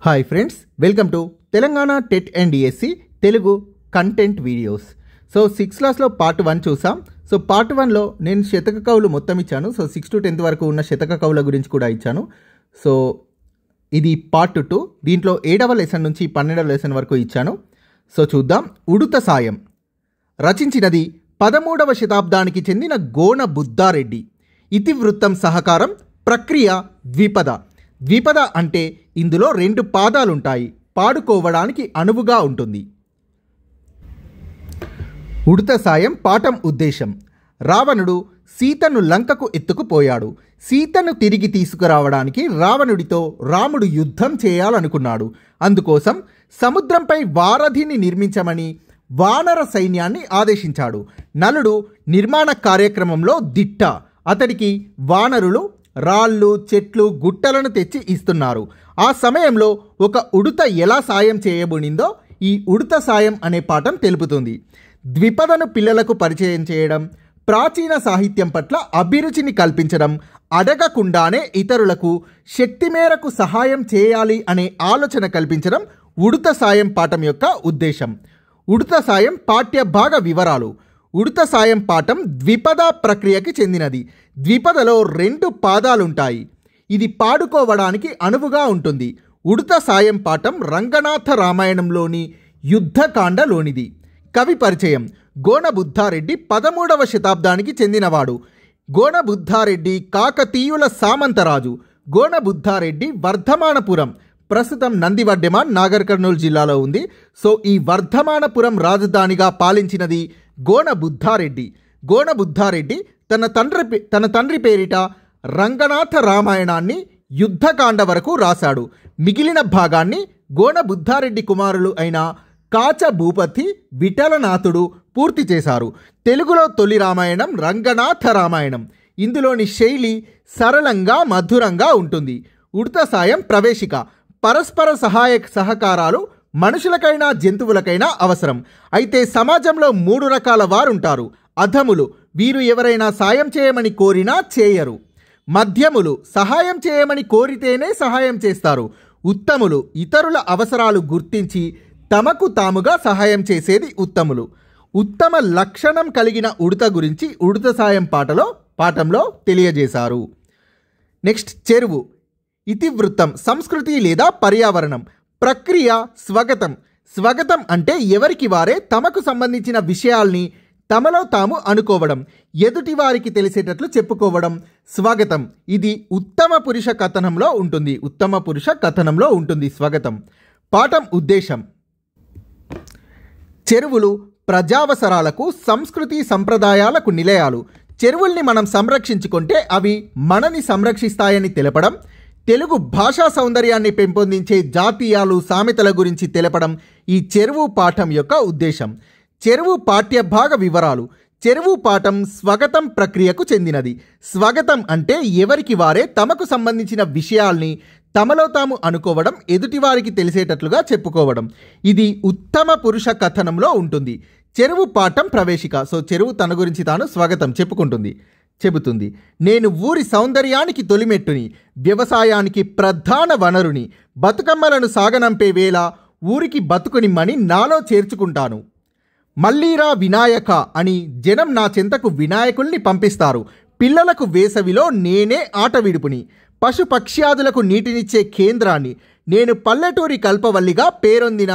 Hi friends, welcome to Telangana TET and DSC Telugu content videos. So 6th క్లాస్లో part 1 చూసాం. So part 1లో నేను శతక కవులు మొత్తం ఇచ్చాను. సో 6 to 10th వరకు ఉన్న శతక కవుల గురించి కూడా ఇచ్చాను. సో ఇది పార్ట్ 2. దీంట్లో 7వ లెసన్ నుంచి 12వ లెసన్ వరకు ఇచ్చాను. సో చూద్దాం. ఉడుత సాయం రచించినది 13వ శతాబ్దానికి చెందిన గోన బుద్ధారెడ్డి. ఇతివృత్తం సహకారం ప్రక్రియ ద్విపద. ద్విపద అంటే ఇందులో 2 పాదాలుంటాయి, పాడుకోవడానికి అనువుగా ఉంటుంది. ఉడుత సాయం పాఠం ఉద్దేశం. రావణుడు సీతను లంకకు ఎత్తుకుపోయాడు. సీతను తిరిగి తీసుకురావడానికి రావణుడితో రాముడు యుద్ధం చేయాలనుకున్నాడు. అందుకోసం సముద్రంపై వారధిని నిర్మించమని వానర సైన్యాన్ని ఆదేశించాడు. నలుడు నిర్మాణ కార్యక్రమంలో దిట్ట. అతడికి వానరులు రాళ్ళు, చెట్లు, గుట్టలను తెచ్చి ఇస్తున్నారు. ఆ సమయంలో ఒక ఉడుత ఎలా సాయం చేయబడిందో ఈ ఉడుత సాయం అనే పాఠం తెలుపుతుంది. ద్విపదను పిల్లలకు పరిచయం చేయడం, ప్రాచీన సాహిత్యం పట్ల అభిరుచిని కల్పించడం, అడగకుండానే ఇతరులకు శక్తి మేరకు సహాయం చేయాలి అనే ఆలోచన కల్పించడం ఉడుత సాయం పాఠం యొక్క ఉద్దేశం. ఉడుత సాయం పాఠ్య భాగ వివరాలు. ఉడుత సాయం పాఠం ద్విపద ప్రక్రియకి చెందినది. ద్విపదలో 2 పాదాలుంటాయి. ఇది పాడుకోవడానికి అనువుగా ఉంటుంది. ఉడుత సాయం పాఠం రంగనాథ రామాయణంలోని యుద్ధకాండలోనిది. కవి పరిచయం. గోన బుద్ధారెడ్డి 13వ శతాబ్దానికి చెందినవాడు. గోన బుద్ధారెడ్డి కాకతీయుల సామంతరాజు. గోన బుద్ధారెడ్డి వర్ధమానపురం, ప్రస్తుతం నందివర్ధమాన్, నాగర్ కర్నూలు జిల్లాలో ఉంది. సో ఈ వర్ధమానపురం రాజధానిగా పాలించినది గోన బుద్ధారెడ్డి. గోన బుద్ధారెడ్డి తన తండ్రి పేరిట రంగనాథ రామాయణాన్ని యుద్ధకాండ వరకు రాశాడు. మిగిలిన భాగాన్ని గోన బుద్ధారెడ్డి కుమారులు అయిన కాచ భూపతి, విఠలనాథుడు పూర్తి చేశారు. తెలుగులో తొలి రామాయణం రంగనాథ రామాయణం. ఇందులోని శైలి సరళంగా మధురంగా ఉంటుంది. ఉడుత సాయం ప్రవేశిక. పరస్పర సహకారాలు మనుషులకైనా జంతువులకైనా అవసరం. అయితే సమాజంలో 3 రకాల వారుంటారు. అధములు, వీరు ఎవరైనా సాయం చేయమని కోరినా చేయరు. మధ్యములు, సహాయం చేయమని కోరితేనే సహాయం చేస్తారు. ఉత్తములు, ఇతరుల అవసరాలు గుర్తించి తమకు తాముగా సహాయం చేసేది ఉత్తములు. ఉత్తమ లక్షణం కలిగిన ఉడుత గురించి ఉడుత సాయం పాఠంలో తెలియజేశారు. నెక్స్ట్, చెరువు. ఇతివృత్తం సంస్కృతి లేదా పర్యావరణం. ప్రక్రియ స్వగతం. స్వగతం అంటే ఎవరికి వారే తమకు సంబంధించిన విషయాల్ని తమలో తాము అనుకోవడం, ఎదుటి వారికి తెలిసేటట్లు చెప్పుకోవడం స్వగతం. ఇది ఉత్తమ పురుష కథనంలో ఉంటుంది స్వగతం. పాఠం ఉద్దేశం. చెరువులు ప్రజావసరాలకు, సంస్కృతి సంప్రదాయాలకు నిలయాలు. చెరువుల్ని మనం సంరక్షించుకుంటే అవి మనని సంరక్షిస్తాయని తెలపడం, తెలుగు భాషా సౌందర్యాన్ని పెంపొందించే జాతీయాలు, సామెతల గురించి తెలపడం ఈ చెరువు పాఠం యొక్క ఉద్దేశం. చెరువు పాఠ్య భాగ వివరాలు. చెరువు పాఠం స్వగతం ప్రక్రియకు చెందినది. స్వగతం అంటే ఎవరికి వారే తమకు సంబంధించిన విషయాల్ని తమలో తాము అనుకోవడం, ఎదుటివారికి తెలిసేటట్లుగా చెప్పుకోవడం. ఇది ఉత్తమ పురుష కథనంలో ఉంటుంది. చెరువు పాఠం ప్రవేశిక. సో చెరువు తన గురించి తాను స్వగతం చెబుతుంది. నేను ఊరి సౌందర్యానికి తొలిమెట్టుని, వ్యవసాయానికి ప్రధాన వనరుని, బతుకమ్మలను సాగనంపే వేళ ఊరికి బతుకునిమ్మని నాలో చేర్చుకుంటాను. మళ్ళీరా వినాయక అని జనం నా చెంతకు వినాయకుల్ని పంపిస్తారు. పిల్లలకు వేసవిలో నేనే ఆట విడుపుని, పశు పక్ష్యాదులకు నీటినిచ్చే కేంద్రాన్ని, నేను పల్లెటూరి కల్పవల్లిగా పేరొందిన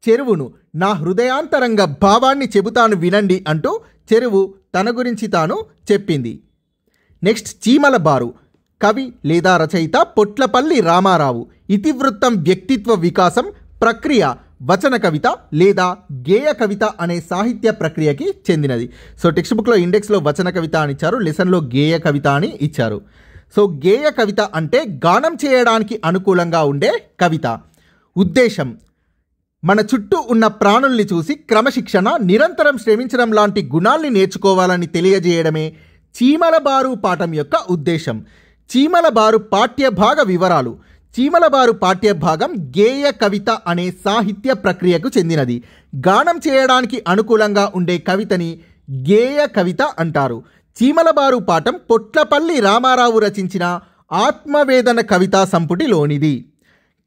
చెరువును, నా హృదయాంతరంగ భావాన్ని చెబుతాను వినండి అంటూ చెరువు తన గురించి తాను చెప్పింది. నెక్స్ట్, చీమల బారు. కవి లేదా రచయిత పొట్లపల్లి రామారావు. ఇతివృత్తం వ్యక్తిత్వ వికాసం. ప్రక్రియ వచన కవిత లేదా గేయ కవిత అనే సాహిత్య ప్రక్రియకి చెందినది. సో టెక్స్ట్ బుక్లో ఇండెక్స్లో వచన కవిత అని ఇచ్చారు, లెసన్లో గేయ కవిత అని ఇచ్చారు. సో గేయ కవిత అంటే గానం చేయడానికి అనుకూలంగా ఉండే కవిత. ఉద్దేశం. మన చుట్టూ ఉన్న ప్రాణుల్ని చూసి క్రమశిక్షణ, నిరంతరం శ్రమించడం లాంటి గుణాల్ని నేర్చుకోవాలని తెలియజేయడమే చీమల బారు పాఠం యొక్క ఉద్దేశం. చీమల బారు పాఠ్య భాగ వివరాలు. చీమల బారు పాఠ్య భాగం గేయ కవిత అనే సాహిత్య ప్రక్రియకు చెందినది. గానం చేయడానికి అనుకూలంగా ఉండే కవితని గేయ కవిత అంటారు. చీమల బారు పాఠం పొట్లపల్లి రామారావు రచించిన ఆత్మవేదన కవితా సంపుటిలోనిది.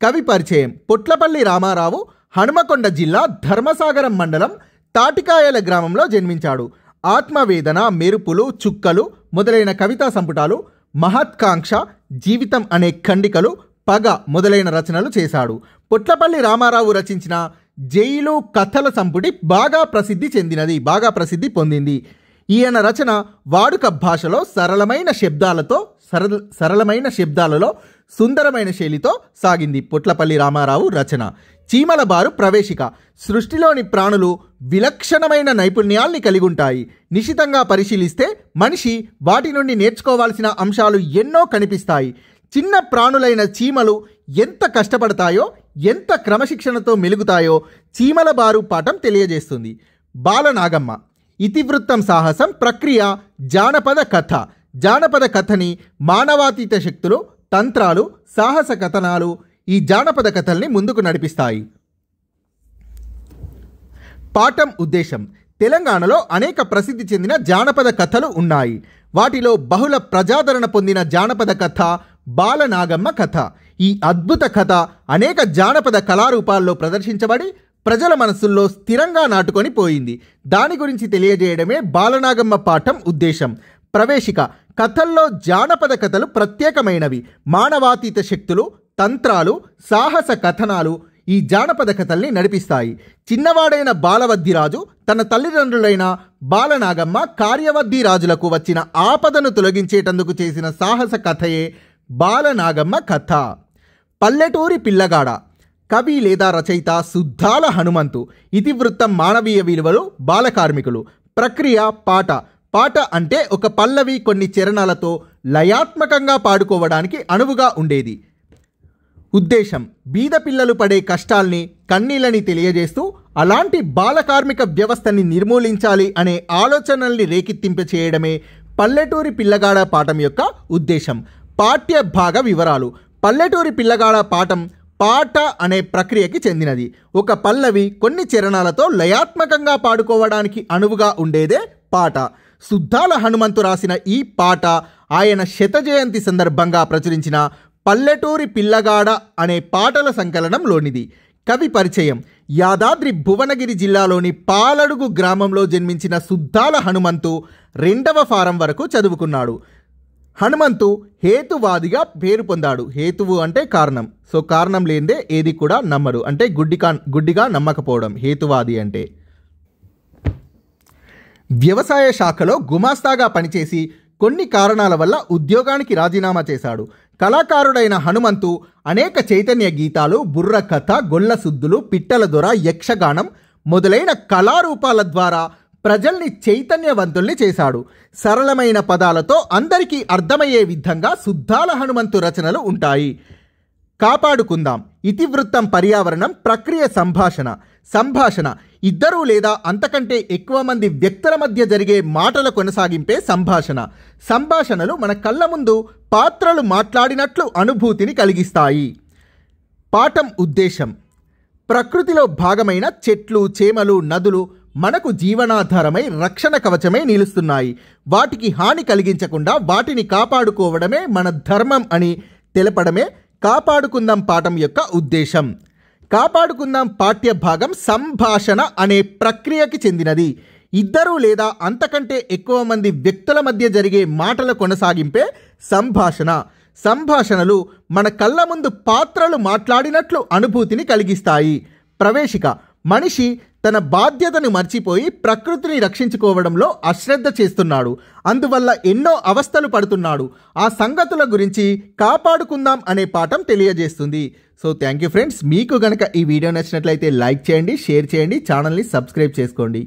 కవి పరిచయం. పొట్లపల్లి రామారావు హనుమకొండ జిల్లా ధర్మసాగరం మండలం తాటికాయల గ్రామంలో జన్మించాడు. ఆత్మవేదన, మెరుపులు, చుక్కలు మొదలైన కవితా సంపుటాలు, మహత్కాంక్ష, జీవితం అనే ఖండికలు, పగ మొదలైన రచనలు చేశాడు. పొట్లపల్లి రామారావు రచించిన జైలు కథల సంపుటి బాగా ప్రసిద్ధి పొందింది. ఈయన రచన వాడుక భాషలో సరళమైన శబ్దాలలో సుందరమైన శైలితో సాగింది. పొట్లపల్లి రామారావు రచన. చీమల బారు ప్రవేశిక. సృష్టిలోని ప్రాణులు విలక్షణమైన నైపుణ్యాల్ని కలిగి ఉంటాయి. నిశితంగా పరిశీలిస్తే మనిషి వాటి నుండి నేర్చుకోవాల్సిన అంశాలు ఎన్నో కనిపిస్తాయి. చిన్న ప్రాణులైన చీమలు ఎంత కష్టపడతాయో, ఎంత క్రమశిక్షణతో మెలుగుతాయో చీమల బారు పాఠం తెలియజేస్తుంది. బాలనాగమ్మ. ఇతివృత్తం సాహసం, ప్రక్రియ జానపద కథ. జానపద కథని మానవాతీత శక్తులు, తంత్రాలు, సాహస కథనాలు ఈ జానపద కథల్ని ముందుకు నడిపిస్తాయి. పాఠం ఉద్దేశం. తెలంగాణలో అనేక ప్రసిద్ధి చెందిన జానపద కథలు ఉన్నాయి. వాటిలో బహుళ ప్రజాదరణ పొందిన జానపద కథ బాలనాగమ్మ కథ. ఈ అద్భుత కథ అనేక జానపద కళారూపాల్లో ప్రదర్శించబడి ప్రజల మనస్సుల్లో స్థిరంగా నాటుకొని పోయింది. దాని గురించి తెలియజేయడమే బాలనాగమ్మ పాఠం ఉద్దేశం. ప్రవేశిక. కథల్లో జానపద కథలు ప్రత్యేకమైనవి. మానవాతీత శక్తులు, తంత్రాలు, సాహస కథనాలు ఈ జానపద కథల్ని నడిపిస్తాయి. చిన్నవాడైన బాలవద్దిరాజు తన తల్లిదండ్రులైన బాలనాగమ్మ, కార్యవద్ది రాజులకు వచ్చిన ఆపదను తొలగించేటందుకు చేసిన సాహస కథయే బాలనాగమ్మ కథ. పల్లెటూరి పిల్లగాడ. కవి లేదా రచయిత సుద్దాల హనుమంతు. ఇతివృత్తం మానవీయ విలువలు, బాలకార్మికులు. ప్రక్రియ పాట. పాట అంటే ఒక పల్లవి కొన్ని చరణాలతో లయాత్మకంగా పాడుకోవడానికి అనువుగా ఉండేది. ఉద్దేశం. బీద పిల్లలు పడే కష్టాల్ని, కన్నీళ్ళని తెలియజేస్తూ అలాంటి బాలకార్మిక వ్యవస్థని నిర్మూలించాలి అనే ఆలోచనల్ని రేకెత్తింపచేయడమే పల్లెటూరి పిల్లగాడ పాఠం యొక్క ఉద్దేశం. పాఠ్య భాగ వివరాలు. పల్లెటూరి పిల్లగాడ పాఠం పాట అనే ప్రక్రియకి చెందినది. ఒక పల్లవి కొన్ని చరణాలతో లయాత్మకంగా పాడుకోవడానికి అనువుగా ఉండేదే పాట. సుద్దాల హనుమంతు రాసిన ఈ పాట ఆయన శత జయంతి సందర్భంగా ప్రచురించిన పల్లెటూరి పిల్లగాడ అనే పాటల సంకలనంలోనిది. కవి పరిచయం. యాదాద్రి భువనగిరి జిల్లాలోని పాలడుగు గ్రామంలో జన్మించిన సుద్దాల హనుమంతు 2వ ఫారం వరకు చదువుకున్నాడు. హనుమంతు హేతువాదిగా పేరు పొందాడు. హేతువు అంటే కారణం. సో కారణం లేనిదే ఏది కూడా నమ్మడు, అంటే గుడ్డిగా నమ్మకపోవడం హేతువాది అంటే. వ్యవసాయ శాఖలో గుమాస్తాగా పనిచేసి కొన్ని కారణాల వల్ల ఉద్యోగానికి రాజీనామా చేశాడు. కళాకారుడైన హనుమంతు అనేక చైతన్య గీతాలు, బుర్ర కథ, గొల్ల సుద్దులు, పిట్టల దొర, యక్షగానం మొదలైన కళారూపాల ద్వారా ప్రజల్ని చైతన్యవంతుల్ని చేశాడు. సరళమైన పదాలతో అందరికీ అర్థమయ్యే విధంగా సుద్దాల హనుమంతు రచనలు ఉంటాయి. కాపాడుకుందాం. ఇతివృత్తం పర్యావరణం, ప్రక్రియ సంభాషణ. సంభాషణ ఇద్దరు లేదా అంతకంటే ఎక్కువ మంది వ్యక్తుల మధ్య జరిగే మాటల కొనసాగింపే సంభాషణ. సంభాషణలు మన కళ్ళ ముందు పాత్రలు మాట్లాడినట్లు అనుభూతిని కలిగిస్తాయి. పాఠం ఉద్దేశం. ప్రకృతిలో భాగమైన చెట్లు, చేమలు, నదులు మనకు జీవనాధారమై రక్షణ కవచమై నిలుస్తున్నాయి. వాటికి హాని కలిగించకుండా వాటిని కాపాడుకోవడమే మన ధర్మం అని తెలపడమే కాపాడుకుందాం పాఠం యొక్క ఉద్దేశం. కాపాడుకుందాం పాఠ్య భాగం సంభాషణ అనే ప్రక్రియకి చెందినది. ఇద్దరు లేదా అంతకంటే ఎక్కువ మంది వ్యక్తుల మధ్య జరిగే మాటల కొనసాగింపే సంభాషణ. సంభాషణలు మన కళ్ళ ముందు పాత్రలు మాట్లాడినట్లు అనుభూతిని కలిగిస్తాయి. ప్రవేశిక. మనిషి తన బాధ్యతను మర్చిపోయి ప్రకృతిని రక్షించుకోవడంలో అశ్రద్ధ చేస్తున్నాడు. అందువల్ల ఎన్నో అవస్థలు పడుతున్నాడు. ఆ సంగతుల గురించి కాపాడుకుందాం అనే పాఠం తెలియజేస్తుంది. So thank you friends. మీకు గనక ఈ వీడియో నచ్చినట్లయితే లైక్ చేయండి, షేర్ చేయండి, ఛానల్ని సబ్స్క్రైబ్ చేసుకోండి.